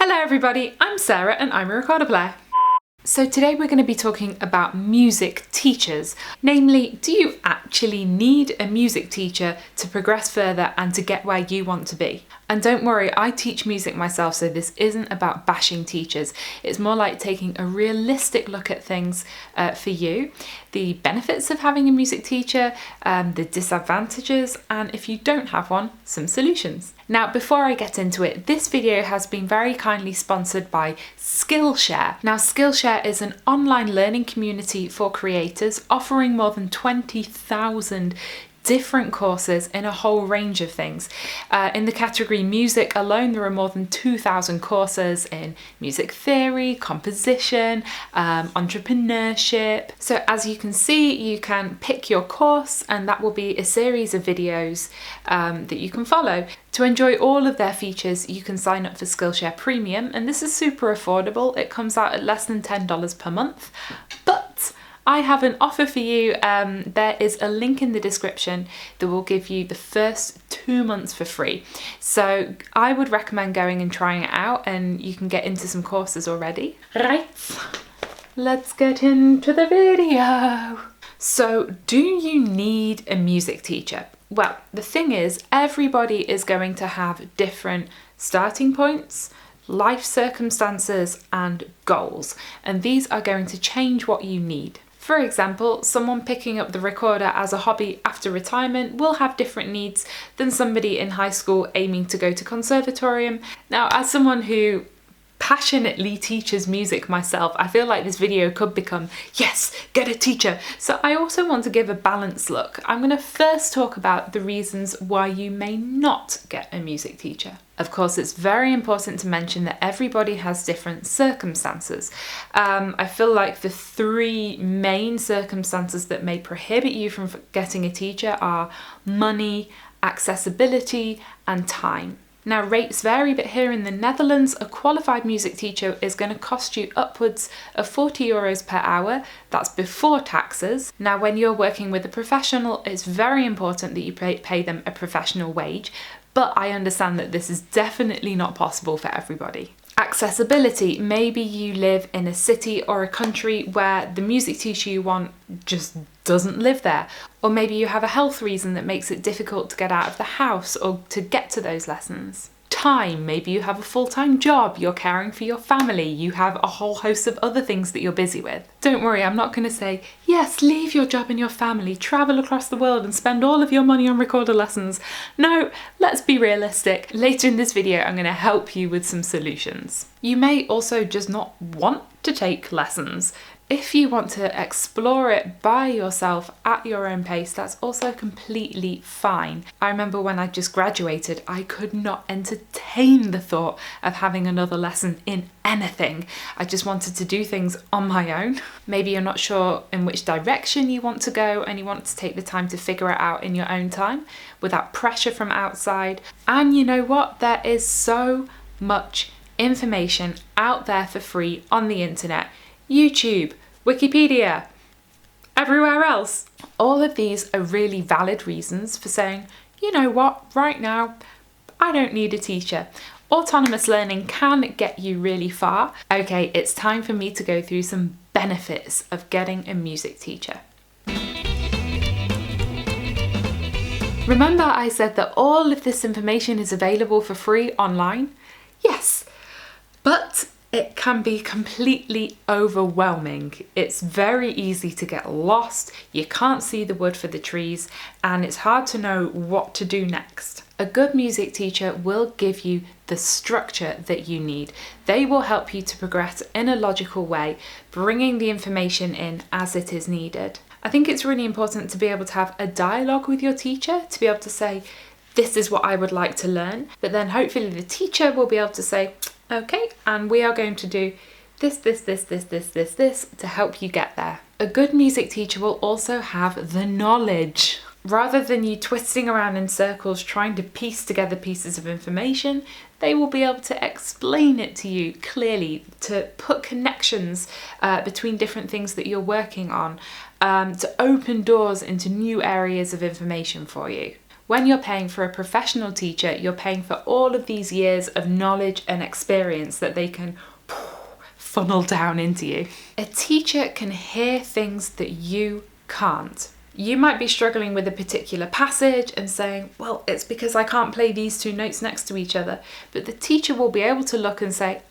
Hello everybody, I'm Sarah and I'm a recorder player. So today we're going to be talking about music teachers. Namely, do you actually need a music teacher to progress further and to get where you want to be? And don't worry, I teach music myself, so this isn't about bashing teachers. It's more like taking a realistic look at things for you, the benefits of having a music teacher, the disadvantages, and if you don't have one, some solutions. Now, before I get into it, this video has been very kindly sponsored by Skillshare. Now, Skillshare is an online learning community for creators offering more than 20,000 different courses in a whole range of things. In the category music alone, there are more than 2,000 courses in music theory, composition, entrepreneurship. So as you can see, you can pick your course and that will be a series of videos that you can follow. To enjoy all of their features, you can sign up for Skillshare Premium, and this is super affordable. It comes out at less than $10 per month, but I have an offer for you. There is a link in the description that will give you the first 2 months for free. So I would recommend going and trying it out, and you can get into some courses already. Right, let's get into the video. So do you need a music teacher? Well, the thing is, everybody is going to have different starting points, life circumstances, and goals, and these are going to change what you need. For example, someone picking up the recorder as a hobby after retirement will have different needs than somebody in high school aiming to go to conservatorium. Now, as someone who passionately teaches music myself, I feel like this video could become, yes, get a teacher. So I also want to give a balanced look. I'm going to first talk about the reasons why you may not get a music teacher. Of course, it's very important to mention that everybody has different circumstances. I feel like the three main circumstances that may prohibit you from getting a teacher are money, accessibility, and time. Now, rates vary, but here in the Netherlands, a qualified music teacher is going to cost you upwards of €40 per hour. That's before taxes. Now, when you're working with a professional, it's very important that you pay them a professional wage, but I understand that this is definitely not possible for everybody. Accessibility. Maybe you live in a city or a country where the music teacher you want just doesn't live there. Or maybe you have a health reason that makes it difficult to get out of the house or to get to those lessons. Time. Maybe you have a full-time job, you're caring for your family, you have a whole host of other things that you're busy with. Don't worry, I'm not going to say, yes, leave your job and your family, travel across the world and spend all of your money on recorder lessons. No, let's be realistic. Later in this video, I'm going to help you with some solutions. You may also just not want to take lessons. If you want to explore it by yourself at your own pace, that's also completely fine. I remember when I just graduated, I could not entertain the thought of having another lesson in anything. I just wanted to do things on my own. Maybe you're not sure in which direction you want to go and you want to take the time to figure it out in your own time without pressure from outside. And you know what? There is so much information out there for free on the internet. YouTube, Wikipedia, everywhere else. All of these are really valid reasons for saying, you know what, right now, I don't need a teacher. Autonomous learning can get you really far. Okay, it's time for me to go through some benefits of getting a music teacher. Remember I said that all of this information is available for free online? Yes, but it can be completely overwhelming. It's very easy to get lost, you can't see the wood for the trees, and it's hard to know what to do next. A good music teacher will give you the structure that you need. They will help you to progress in a logical way, bringing the information in as it is needed. I think it's really important to be able to have a dialogue with your teacher, to be able to say, this is what I would like to learn, but then hopefully the teacher will be able to say, okay, and we are going to do this to help you get there. A good music teacher will also have the knowledge. Rather than you twisting around in circles trying to piece together pieces of information, they will be able to explain it to you clearly, to put connections between different things that you're working on, to open doors into new areas of information for you. When you're paying for a professional teacher, you're paying for all of these years of knowledge and experience that they can funnel down into you. A teacher can hear things that you can't. You might be struggling with a particular passage and saying, well, it's because I can't play these two notes next to each other. But the teacher will be able to look and say,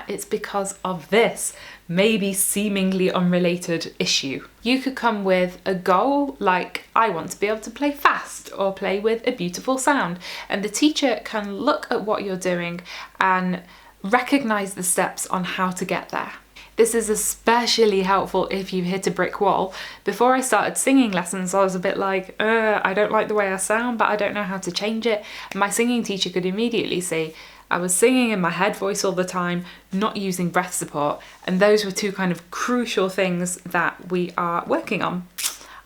it's because of this, maybe seemingly unrelated issue. You could come with a goal like, I want to be able to play fast or play with a beautiful sound. And the teacher can look at what you're doing and recognize the steps on how to get there. This is especially helpful if you hit a brick wall. Before I started singing lessons, I was a bit like, I don't like the way I sound, but I don't know how to change it. And my singing teacher could immediately see I was singing in my head voice all the time, not using breath support. And those were two kind of crucial things that we are working on.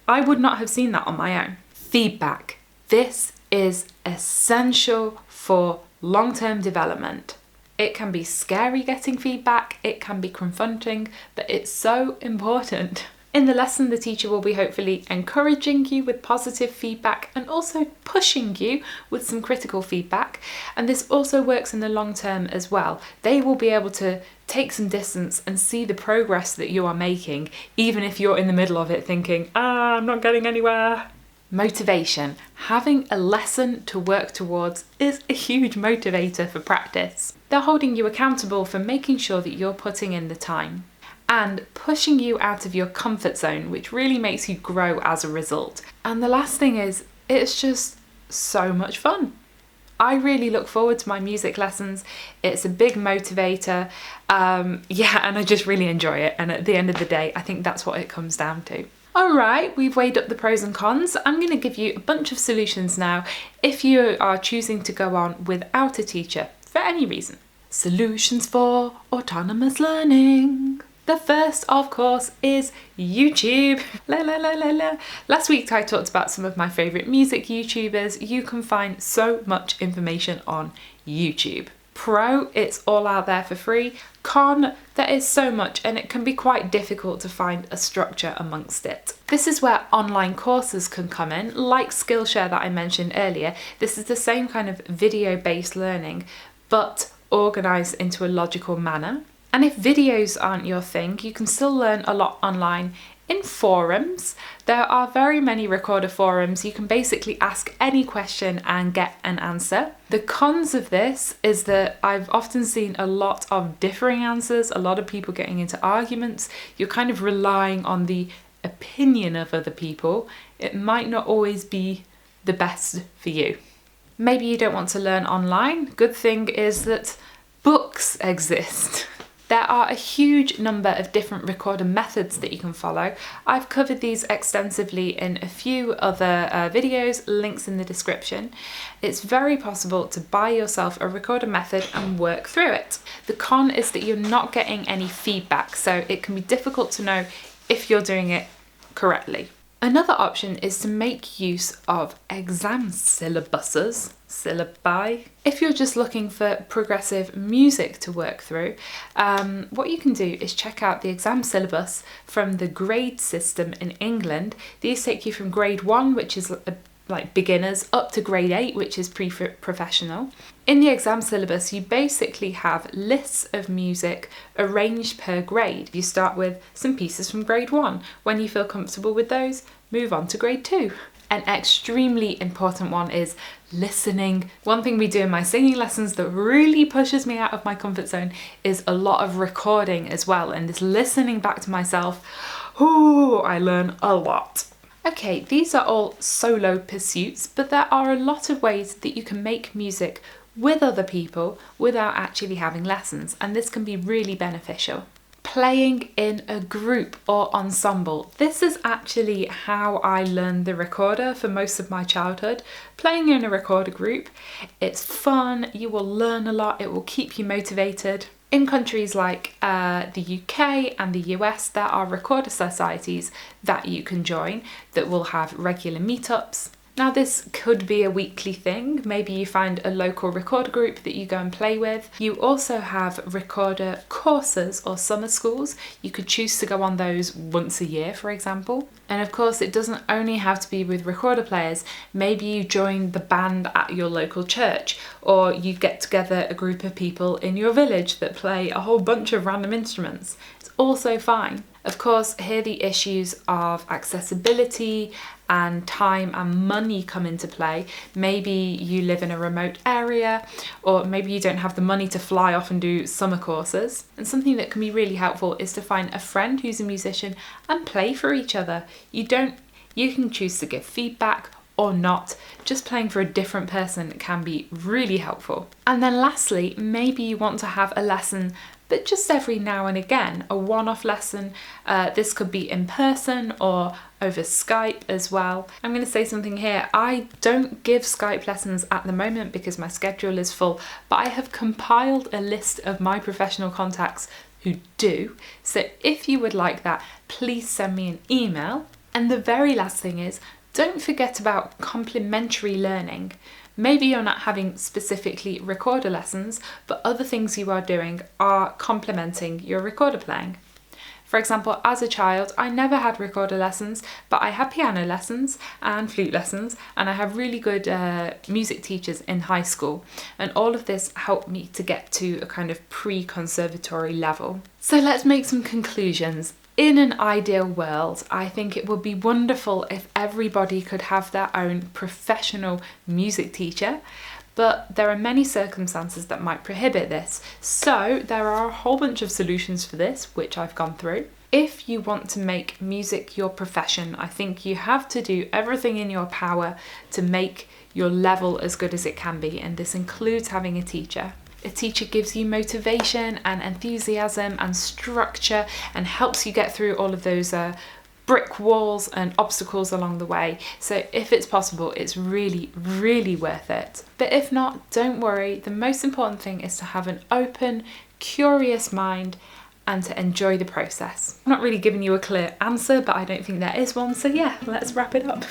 I would not have seen that on my own. Feedback. This is essential for long-term development. It can be scary getting feedback, it can be confronting, but it's so important. In the lesson, the teacher will be hopefully encouraging you with positive feedback and also pushing you with some critical feedback. And this also works in the long term as well. They will be able to take some distance and see the progress that you are making, even if you're in the middle of it thinking, I'm not getting anywhere. Motivation. Having a lesson to work towards is a huge motivator for practice. They're holding you accountable for making sure that you're putting in the time and pushing you out of your comfort zone, which really makes you grow as a result. And the last thing is, it's just so much fun. I really look forward to my music lessons. It's a big motivator. And I just really enjoy it. And at the end of the day, I think that's what it comes down to. All right, we've weighed up the pros and cons. I'm going to give you a bunch of solutions now if you are choosing to go on without a teacher for any reason. Solutions for autonomous learning. The first, of course, is YouTube. Last week I talked about some of my favourite music YouTubers. You can find so much information on YouTube. Pro, it's all out there for free. Con, there is so much and it can be quite difficult to find a structure amongst it. This is where online courses can come in, like Skillshare that I mentioned earlier. This is the same kind of video-based learning, but organised into a logical manner. And if videos aren't your thing, you can still learn a lot online in forums. There are very many recorder forums. You can basically ask any question and get an answer. The cons of this is that I've often seen a lot of differing answers, a lot of people getting into arguments. You're kind of relying on the opinion of other people. It might not always be the best for you. Maybe you don't want to learn online. Good thing is that books exist. There are a huge number of different recorder methods that you can follow. I've covered these extensively in a few other videos, links in the description. It's very possible to buy yourself a recorder method and work through it. The con is that you're not getting any feedback, so it can be difficult to know if you're doing it correctly. Another option is to make use of exam syllabuses. Syllabi. If you're just looking for progressive music to work through, what you can do is check out the exam syllabus from the grade system in England. These take you from grade 1, which is like beginners, up to grade 8, which is pre-professional. In the exam syllabus, you basically have lists of music arranged per grade. You start with some pieces from grade 1. When you feel comfortable with those, move on to grade 2. An extremely important one is listening. One thing we do in my singing lessons that really pushes me out of my comfort zone is a lot of recording as well, and this listening back to myself. I learn a lot. Okay, these are all solo pursuits, but there are a lot of ways that you can make music with other people without actually having lessons, and this can be really beneficial. Playing in a group or ensemble. This is actually how I learned the recorder for most of my childhood. Playing in a recorder group, it's fun, you will learn a lot, it will keep you motivated. In countries like the UK and the US, there are recorder societies that you can join that will have regular meetups. Now this could be a weekly thing. Maybe you find a local recorder group that you go and play with. You also have recorder courses or summer schools. You could choose to go on those once a year, for example. And of course, it doesn't only have to be with recorder players. Maybe you join the band at your local church, or you get together a group of people in your village that play a whole bunch of random instruments. It's also fine. Of course, here the issues of accessibility and time and money come into play. Maybe you live in a remote area, or maybe you don't have the money to fly off and do summer courses. And something that can be really helpful is to find a friend who's a musician and play for each other. You can choose to give feedback or not. Just playing for a different person can be really helpful. And then lastly, maybe you want to have a lesson, but just every now and again, a one-off lesson. This could be in person or over Skype as well. I'm going to say something here. I don't give Skype lessons at the moment because my schedule is full, but I have compiled a list of my professional contacts who do. So if you would like that, please send me an email. And the very last thing is, don't forget about complementary learning. Maybe you're not having specifically recorder lessons, but other things you are doing are complementing your recorder playing. For example, as a child, I never had recorder lessons, but I had piano lessons and flute lessons, and I have really good music teachers in high school. And all of this helped me to get to a kind of pre-conservatory level. So let's make some conclusions. In an ideal world, I think it would be wonderful if everybody could have their own professional music teacher, but there are many circumstances that might prohibit this. So there are a whole bunch of solutions for this, which I've gone through. If you want to make music your profession, I think you have to do everything in your power to make your level as good as it can be, and this includes having a teacher. A teacher gives you motivation and enthusiasm and structure and helps you get through all of those brick walls and obstacles along the way. So if it's possible, it's really, really worth it. But if not, don't worry. The most important thing is to have an open, curious mind and to enjoy the process. I'm not really giving you a clear answer, but I don't think there is one. So yeah, let's wrap it up.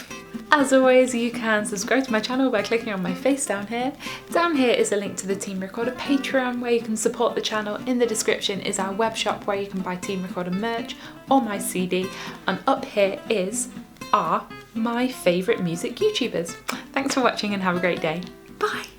As always, you can subscribe to my channel by clicking on my face down here. Down here is a link to the Team Recorder Patreon where you can support the channel. In the description is our web shop where you can buy Team Recorder merch or my CD. And up here are my favourite music YouTubers. Thanks for watching and have a great day. Bye!